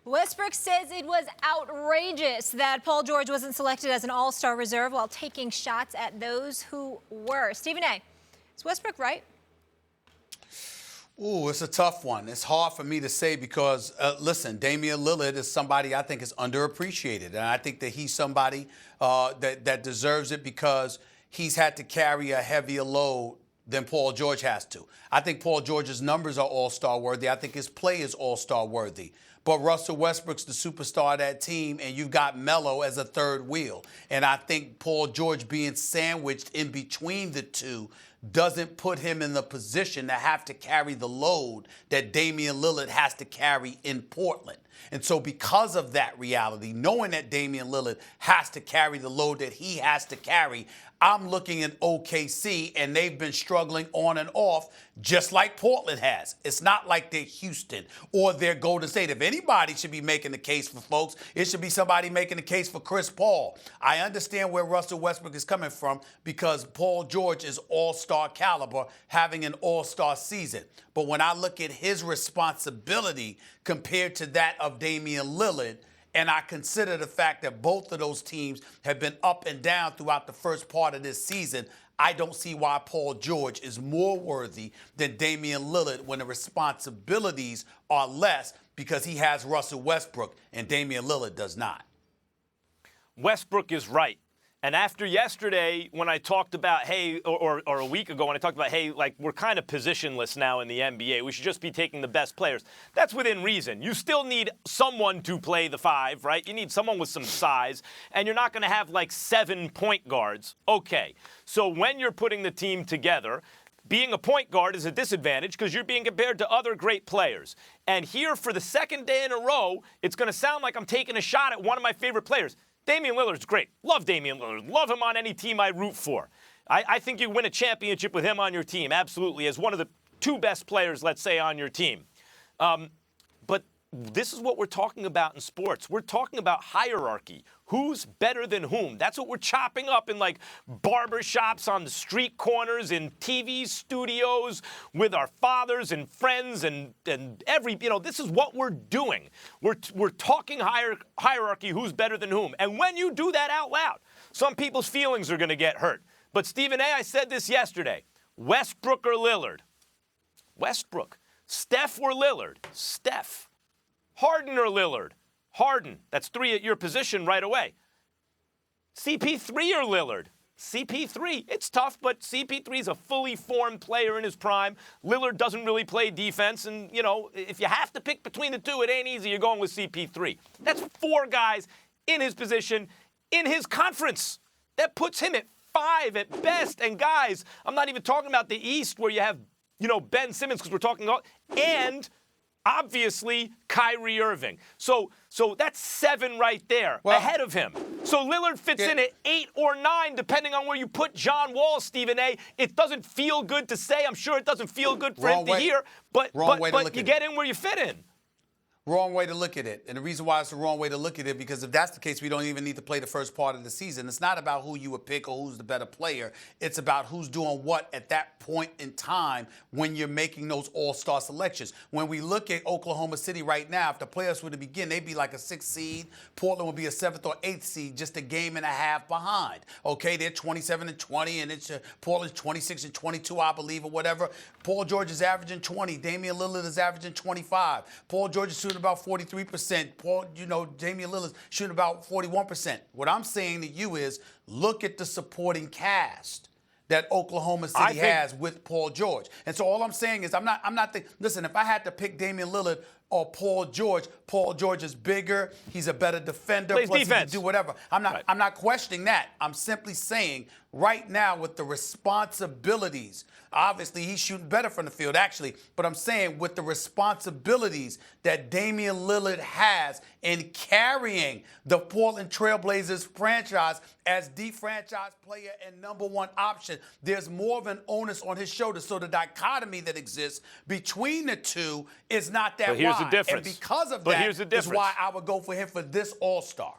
Westbrook says it was outrageous that Paul George wasn't selected as an all-star reserve while taking shots at those who were. Stephen A., is Westbrook right? Ooh, it's a tough one. It's hard for me to say because, listen, Damian Lillard is somebody I think is underappreciated. And I think that he's somebody that deserves it because he's had to carry a heavier load than Paul George has to. I think Paul George's numbers are all-star worthy. I think his play is all-star worthy. But Russell Westbrook's the superstar of that team, and you've got Melo as a third wheel. And I think Paul George being sandwiched in between the two doesn't put him in the position to have to carry the load that Damian Lillard has to carry in Portland. And so because of that reality, knowing that Damian Lillard has to carry the load that he has to carry, I'm looking at OKC, and they've been struggling on and off just like Portland has. It's not like they're Houston or they're Golden State. If anybody should be making the case for folks, it should be somebody making the case for Chris Paul. I understand where Russell Westbrook is coming from because Paul George is all-star caliber, having an all-star season. But when I look at his responsibility compared to that of Damian Lillard, and I consider the fact that both of those teams have been up and down throughout the first part of this season, I don't see why Paul George is more worthy than Damian Lillard when the responsibilities are less because he has Russell Westbrook and Damian Lillard does not. Westbrook is right. And after yesterday, when I talked about, hey, or a week ago, when I talked about, hey, like, we're kind of positionless now in the NBA. We should just be taking the best players. That's within reason. You still need someone to play the five, right? You need someone with some size. And you're not going to have, like, 7 point guards. Okay. So when you're putting the team together, being a point guard is a disadvantage because you're being compared to other great players. And here, for the second day in a row, it's going to sound like I'm taking a shot at one of my favorite players. Damian Lillard's great. Love Damian Lillard. Love him on any team I root for. I think you win a championship with him on your team, absolutely, as one of the 2 best players, let's say, on your team. But this is what we're talking about in sports. We're talking about hierarchy. Who's better than whom? That's what we're chopping up in, like, barber shops, on the street corners, in TV studios, with our fathers and friends and every, this is what we're doing. We're talking hierarchy, who's better than whom. And when you do that out loud, some people's feelings are going to get hurt. But Stephen A., I said this yesterday, Westbrook or Lillard? Westbrook. Steph or Lillard? Steph. Harden or Lillard? Harden. That's 3 at your position right away. CP3 or Lillard? CP3. It's tough, but CP3 is a fully formed player in his prime. Lillard doesn't really play defense, and, if you have to pick between the two, it ain't easy. You're going with CP3. That's 4 guys in his position, in his conference. That puts him at 5 at best. And, guys, I'm not even talking about the East where you have, Ben Simmons, because we're talking about, and obviously, Kyrie Irving. So that's 7 right there, ahead of him. So Lillard fits in at 8 or 9, depending on where you put John Wall, Stephen A. It doesn't feel good to say. I'm sure it doesn't feel good for him to hear. But you get in where you fit in. Wrong way to look at it. And the reason why it's the wrong way to look at it, because if that's the case, we don't even need to play the first part of the season. It's not about who you would pick or who's the better player. It's about who's doing what at that point in time when you're making those all-star selections. When we look at Oklahoma City right now, if the playoffs were to begin, they'd be like a 6th seed. Portland would be a 7th or 8th seed, just a game and a half behind. Okay, they're 27-20, and it's Portland's 26-22, I believe, or whatever. Paul George is averaging 20. Damian Lillard is averaging 25. Paul George is shooting about 43%. Damian Lillard's shooting about 41%. What I'm saying to you is look at the supporting cast that Oklahoma City has with Paul George. And so all I'm saying is listen, if I had to pick Damian Lillard or Paul George is bigger, he's a better defender, plays plus defense. He can do whatever. I'm not questioning that. I'm simply saying right now with the responsibilities, obviously he's shooting better from the field actually, but I'm saying with the responsibilities that Damian Lillard has in carrying the Portland Trailblazers franchise as the franchise player and #1 option, there's more of an onus on his shoulders. So the dichotomy that exists between the two is not that wide. But here's the difference. And because of that is why I would go for him for this All-Star.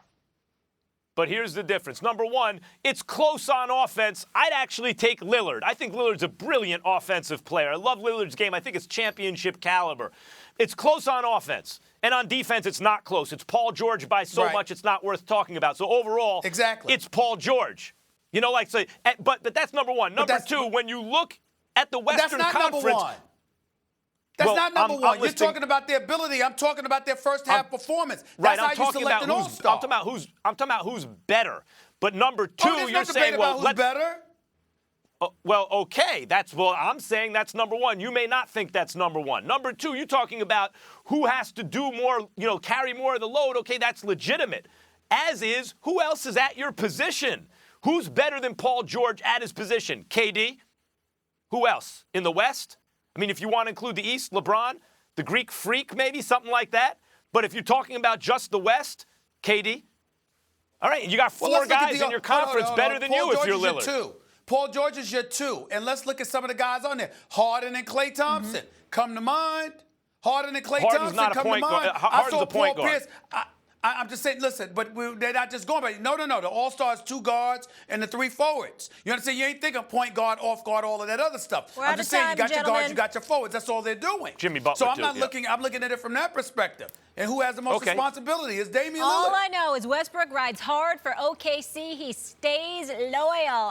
But here's the difference. Number one, it's close on offense. I'd actually take Lillard. I think Lillard's a brilliant offensive player. I love Lillard's game. I think it's championship caliber. It's close on offense. And on defense, it's not close. It's Paul George by so Right. much it's not worth talking about. So overall, Exactly. it's Paul George. You know, like, say, but that's number one. Number two, when you look at the Western That's not Conference. number one. That's not number I'm one. You're listing, talking about their ability. I'm talking about their first half performance. Right, That's I'm how you talking select about an who's. all-star. I'm talking about who's better. But number two, there's you're no debate saying, well, about who's better. Well, okay. I'm saying that's number one. You may not think that's number one. Number two, you're talking about who has to do more, carry more of the load. Okay, that's legitimate. As is, who else is at your position? Who's better than Paul George at his position? KD? Who else? In the West? I mean, if you want to include the East, LeBron, the Greek Freak, maybe, something like that. But if you're talking about just the West, KD. All right, and you got four guys in your conference better than you if you're Lillard. Paul George is your two. And let's look at some of the guys on there. Harden and Klay Thompson come to mind. Harden and Klay Harden's Thompson not a come point to mind. guard. Harden's a point guard. Pierce. I'm just saying, listen, but they're not just going by. No. The All-Stars, 2 guards and the 3 forwards. You understand? You ain't thinking point guard, off guard, all of that other stuff. I'm just saying, you got your guards, you got your forwards. That's all they're doing. Jimmy Butler, so I'm looking at it from that perspective. And who has the most responsibility is Damian Lillard. All I know is Westbrook rides hard for OKC. He stays loyal.